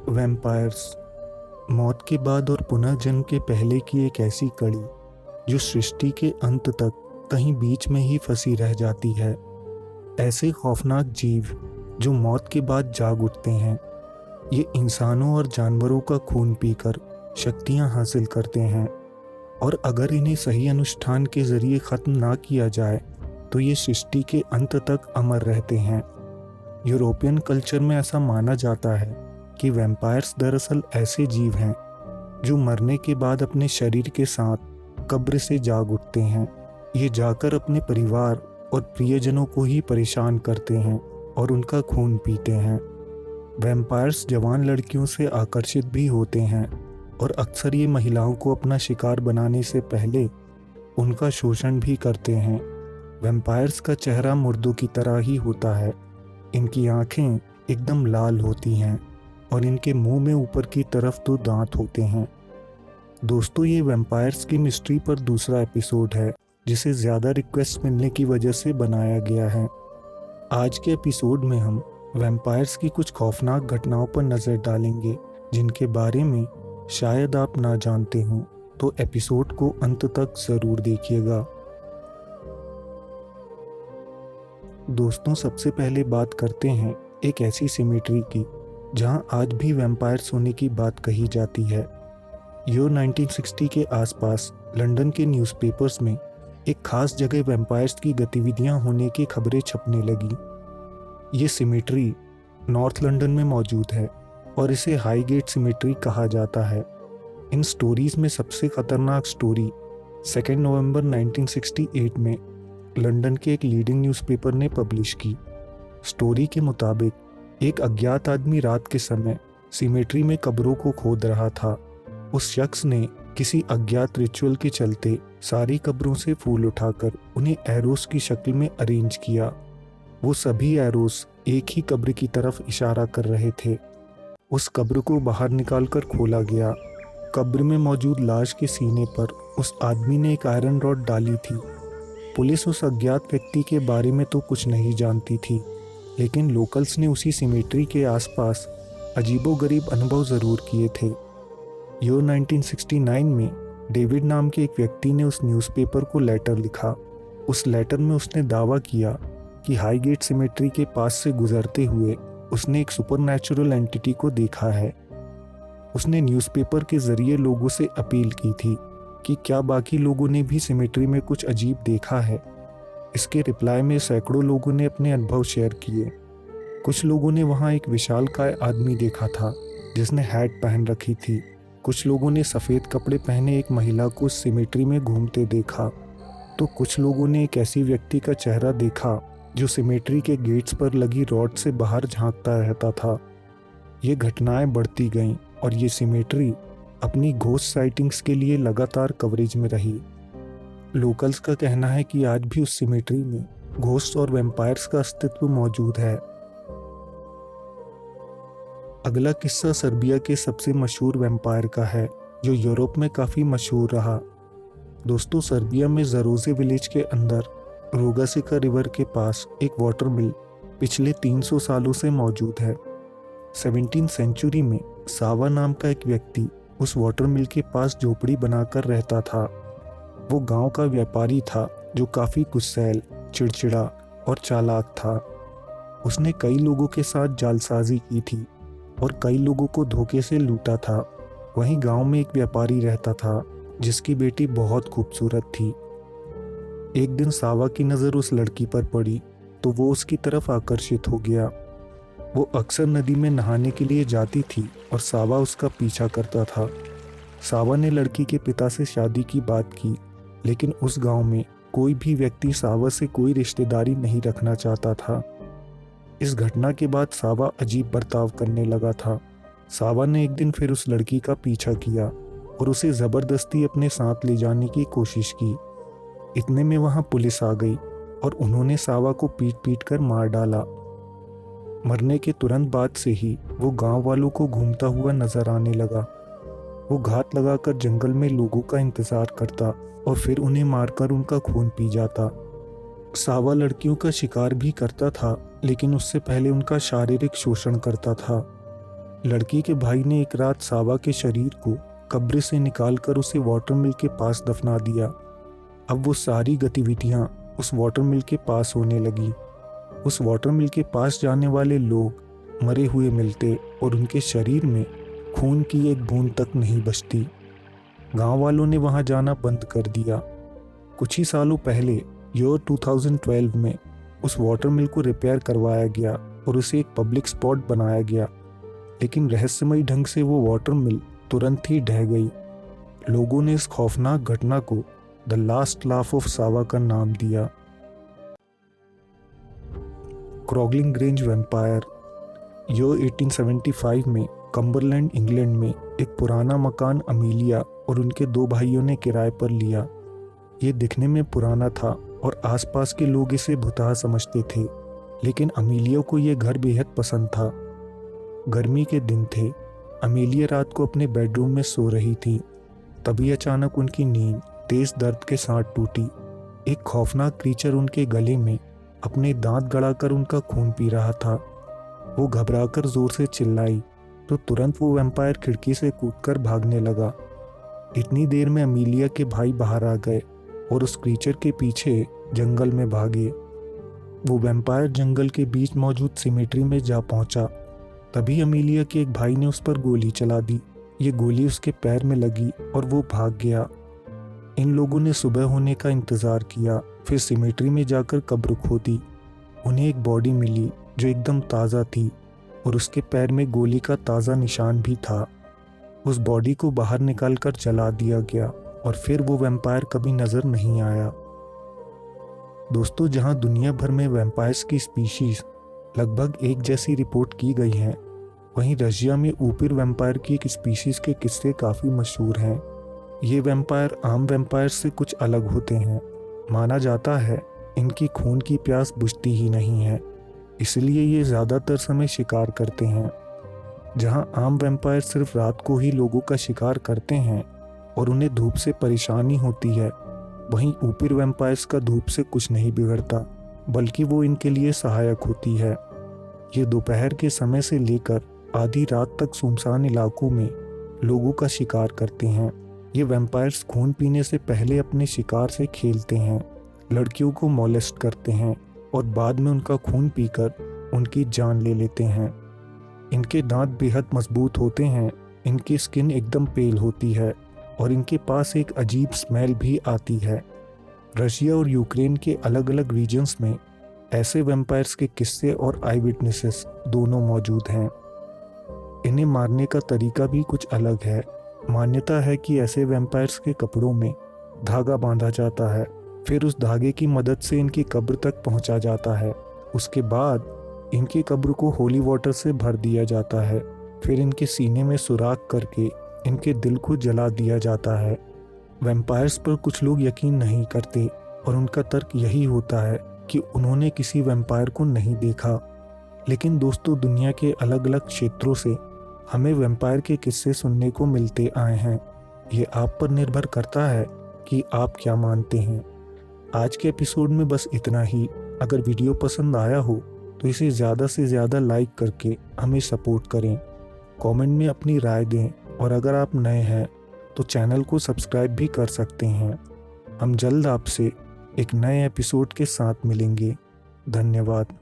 Vampires मौत के बाद और पुनर्जन्म के पहले की एक ऐसी कड़ी जो सृष्टि के अंत तक कहीं बीच में ही फंसी रह जाती है। ऐसे खौफनाक जीव जो मौत के बाद जाग उठते हैं। ये इंसानों और जानवरों का खून पीकर शक्तियां हासिल करते हैं और अगर इन्हें सही अनुष्ठान के जरिए खत्म ना किया जाए तो ये सृष्टि के अंत तक अमर रहते हैं। यूरोपियन कल्चर में ऐसा माना जाता है कि वैम्पायर्स दरअसल ऐसे जीव हैं जो मरने के बाद अपने शरीर के साथ कब्र से जाग उठते हैं। ये जाकर अपने परिवार और प्रियजनों को ही परेशान करते हैं और उनका खून पीते हैं। वैम्पायर्स जवान लड़कियों से आकर्षित भी होते हैं और अक्सर ये महिलाओं को अपना शिकार बनाने से पहले उनका शोषण भी करते हैं। वैम्पायर्स का चेहरा मुर्दों की तरह ही होता है। इनकी आंखें एकदम लाल होती हैं और इनके मुंह में ऊपर की तरफ 2 दांत होते हैं। दोस्तों, ये वैम्पायर्स की मिस्ट्री पर दूसरा एपिसोड है जिसे ज़्यादा रिक्वेस्ट मिलने की वजह से बनाया गया है। आज के एपिसोड में हम वैम्पायर्स की कुछ खौफनाक घटनाओं पर नज़र डालेंगे जिनके बारे में शायद आप ना जानते हों, तो एपिसोड को अंत तक ज़रूर देखिएगा। दोस्तों, सबसे पहले बात करते हैं एक ऐसी सिमेट्री की जहां आज भी वैम्पायर्स होने की बात कही जाती है। ईयर 1960 के आसपास लंदन के न्यूज़पेपर्स में एक खास जगह वैम्पायर्स की गतिविधियां होने की खबरें छपने लगी। ये सिमेट्री नॉर्थ लंदन में मौजूद है और इसे हाईगेट सिमेट्री कहा जाता है। इन स्टोरीज में सबसे खतरनाक स्टोरी 2 नवंबर 1968 में लंदन के एक लीडिंग न्यूज़पेपर ने पब्लिश की। स्टोरी के मुताबिक एक अज्ञात आदमी रात के समय सिमेट्री में कब्रों को खोद रहा था। उस शख्स ने किसी अज्ञात रिचुअल के चलते सारी कब्रों से फूल उठाकर उन्हें एरोस की शक्ल में अरेंज किया। वो सभी एरोस एक ही कब्र की तरफ इशारा कर रहे थे। उस कब्र को बाहर निकालकर खोला गया। कब्र में मौजूद लाश के सीने पर उस आदमी ने एक आयरन रॉड डाली थी। पुलिस उस अज्ञात व्यक्ति के बारे में तो कुछ नहीं जानती थी, लेकिन लोकल्स ने उसी सिमेट्री के आसपास अजीबोगरीब अनुभव ज़रूर किए थे। ईयर 1969 में डेविड नाम के एक व्यक्ति ने उस न्यूज़पेपर को लेटर लिखा। उस लेटर में उसने दावा किया कि हाईगेट सिमेट्री के पास से गुजरते हुए उसने एक सुपरनैचुरल एंटिटी को देखा है। उसने न्यूज़पेपर के ज़रिए लोगों से अपील की थी कि क्या बाकी लोगों ने भी सिमेट्री में कुछ अजीब देखा है। इसके रिप्लाई में सैकड़ों लोगों ने अपने अनुभव शेयर किए। कुछ लोगों ने वहाँ एक विशालकाय आदमी देखा था जिसने हैट पहन रखी थी। कुछ लोगों ने सफ़ेद कपड़े पहने एक महिला को सिमेट्री में घूमते देखा, तो कुछ लोगों ने एक ऐसी व्यक्ति का चेहरा देखा जो सिमेट्री के गेट्स पर लगी रॉड से बाहर झांकता रहता था। ये घटनाएं बढ़ती गईं और ये सिमेट्री अपनी घोस्ट साइटिंग्स के लिए लगातार कवरेज में रही। लोकल्स का कहना है कि आज भी उस सिमेट्री में घोस्ट और वैम्पायर्स का अस्तित्व मौजूद है। अगला किस्सा सर्बिया के सबसे मशहूर वैम्पायर का है जो यूरोप में काफ़ी मशहूर रहा। दोस्तों, सर्बिया में जरोजे विलेज के अंदर रोगासिका रिवर के पास एक वाटर मिल पिछले 300 सालों से मौजूद है। 17वीं सेंचुरी में सावा नाम का एक व्यक्ति उस वाटर मिल के पास झोपड़ी बनाकर रहता था। वो गांव का व्यापारी था जो काफ़ी गुस्सैल, चिड़चिड़ा और चालाक था। उसने कई लोगों के साथ जालसाजी की थी और कई लोगों को धोखे से लूटा था। वहीं गांव में एक व्यापारी रहता था जिसकी बेटी बहुत खूबसूरत थी। एक दिन सावा की नज़र उस लड़की पर पड़ी तो वो उसकी तरफ आकर्षित हो गया। वो अक्सर नदी में नहाने के लिए जाती थी और सावा उसका पीछा करता था। सावा ने लड़की के पिता से शादी की बात की, लेकिन उस गांव में कोई भी व्यक्ति सावा से कोई रिश्तेदारी नहीं रखना चाहता था। इस घटना के बाद सावा अजीब बर्ताव करने लगा था। सावा ने एक दिन फिर उस लड़की का पीछा किया और उसे ज़बरदस्ती अपने साथ ले जाने की कोशिश की। इतने में वहाँ पुलिस आ गई और उन्होंने सावा को पीट पीट कर मार डाला। मरने के तुरंत बाद से ही वो गांव वालों को घूमता हुआ नजर आने लगा। वो घात लगाकर जंगल में लोगों का इंतजार करता और फिर उन्हें मारकर उनका खून पी जाता। सावा लड़कियों का शिकार भी करता था, लेकिन उससे पहले उनका शारीरिक शोषण करता था। लड़की के भाई ने एक रात सावा के शरीर को कब्र से निकालकर उसे वाटर मिल के पास दफना दिया। अब वो सारी गतिविधियां उस वाटर मिल के पास होने लगी। उस वाटर मिल के पास जाने वाले लोग मरे हुए मिलते और उनके शरीर में खून की एक बूंद तक नहीं बचती। गांव वालों ने वहां जाना बंद कर दिया। कुछ ही सालों पहले ईयर 2012 में उस वाटर मिल को रिपेयर करवाया गया और उसे एक पब्लिक स्पॉट बनाया गया, लेकिन रहस्यमयी ढंग से वो वाटर मिल तुरंत ही ढह गई। लोगों ने इस खौफनाक घटना को द लास्ट लाफ ऑफ सावा का नाम दिया। क्रॉगलिंग ग्रेंज वैम्पायर। ईयर 1875 में कम्बरलैंड इंग्लैंड में एक पुराना मकान अमीलिया और उनके 2 भाइयों ने किराए पर लिया। ये दिखने में पुराना था और आसपास के लोग इसे भुतहा समझते थे, लेकिन अमीलिया को यह घर बेहद पसंद था। गर्मी के दिन थे। अमीलिया रात को अपने बेडरूम में सो रही थी। तभी अचानक उनकी नींद तेज दर्द के साथ टूटी। एक खौफनाक क्रीचर उनके गले में अपने दांत गड़ाकर उनका खून पी रहा था। वो घबराकर जोर से चिल्लाई तो तुरंत वो वैम्पायर खिड़की से कूदकर भागने लगा। इतनी देर में अमीलिया के भाई बाहर आ गए और उस क्रीचर के पीछे जंगल में भागे। वो वैम्पायर जंगल के बीच मौजूद सिमेट्री में जा पहुंचा। तभी अमीलिया के एक भाई ने उस पर गोली चला दी। ये गोली उसके पैर में लगी और वो भाग गया। इन लोगों ने सुबह होने का इंतज़ार किया, फिर सिमेट्री में जाकर कब्र खोदी। उन्हें एक बॉडी मिली जो एकदम ताज़ा थी और उसके पैर में गोली का ताज़ा निशान भी था। उस बॉडी को बाहर निकालकर जला दिया गया और फिर वो वैम्पायर कभी नज़र नहीं आया। दोस्तों, जहां दुनिया भर में वैम्पायर्स की स्पीशीज लगभग एक जैसी रिपोर्ट की गई हैं, वहीं रशिया में ऊपिर वैम्पायर की एक स्पीशीज के किस्से काफ़ी मशहूर हैं। ये वैम्पायर आम वैम्पायर से कुछ अलग होते हैं। माना जाता है इनकी खून की प्यास बुझती ही नहीं है, इसलिए ये ज़्यादातर समय शिकार करते हैं। जहां आम वैम्पायर सिर्फ रात को ही लोगों का शिकार करते हैं और उन्हें धूप से परेशानी होती है, वहीं ऊपिर वैम्पायर्स का धूप से कुछ नहीं बिगड़ता, बल्कि वो इनके लिए सहायक होती है। ये दोपहर के समय से लेकर आधी रात तक सुनसान इलाकों में लोगों का शिकार करते हैं। ये वैम्पायर्स खून पीने से पहले अपने शिकार से खेलते हैं, लड़कियों को मोलेस्ट करते हैं और बाद में उनका खून पीकर उनकी जान ले लेते हैं। इनके दांत बेहद मजबूत होते हैं, इनकी स्किन एकदम पेल होती है और इनके पास एक अजीब स्मेल भी आती है। रशिया और यूक्रेन के अलग अलग रीजन्स में ऐसे वैम्पायर्स के किस्से और आई विटनेसेस दोनों मौजूद हैं। इन्हें मारने का तरीका भी कुछ अलग है। मान्यता है कि ऐसे वैम्पायर्स के कपड़ों में धागा बांधा जाता है, फिर उस धागे की मदद से इनकी कब्र तक पहुंचा जाता है। उसके बाद इनकी कब्र को होली वाटर से भर दिया जाता है, फिर इनके सीने में सुराख करके इनके दिल को जला दिया जाता है। वैम्पायर्स पर कुछ लोग यकीन नहीं करते और उनका तर्क यही होता है कि उन्होंने किसी वैम्पायर को नहीं देखा। लेकिन दोस्तों, दुनिया के अलग अलग क्षेत्रों से हमें वैम्पायर के किस्से सुनने को मिलते आए हैं। ये आप पर निर्भर करता है कि आप क्या मानते हैं। आज के एपिसोड में बस इतना ही। अगर वीडियो पसंद आया हो तो इसे ज़्यादा से ज़्यादा लाइक करके हमें सपोर्ट करें, कमेंट में अपनी राय दें और अगर आप नए हैं तो चैनल को सब्सक्राइब भी कर सकते हैं। हम जल्द आपसे एक नए एपिसोड के साथ मिलेंगे। धन्यवाद।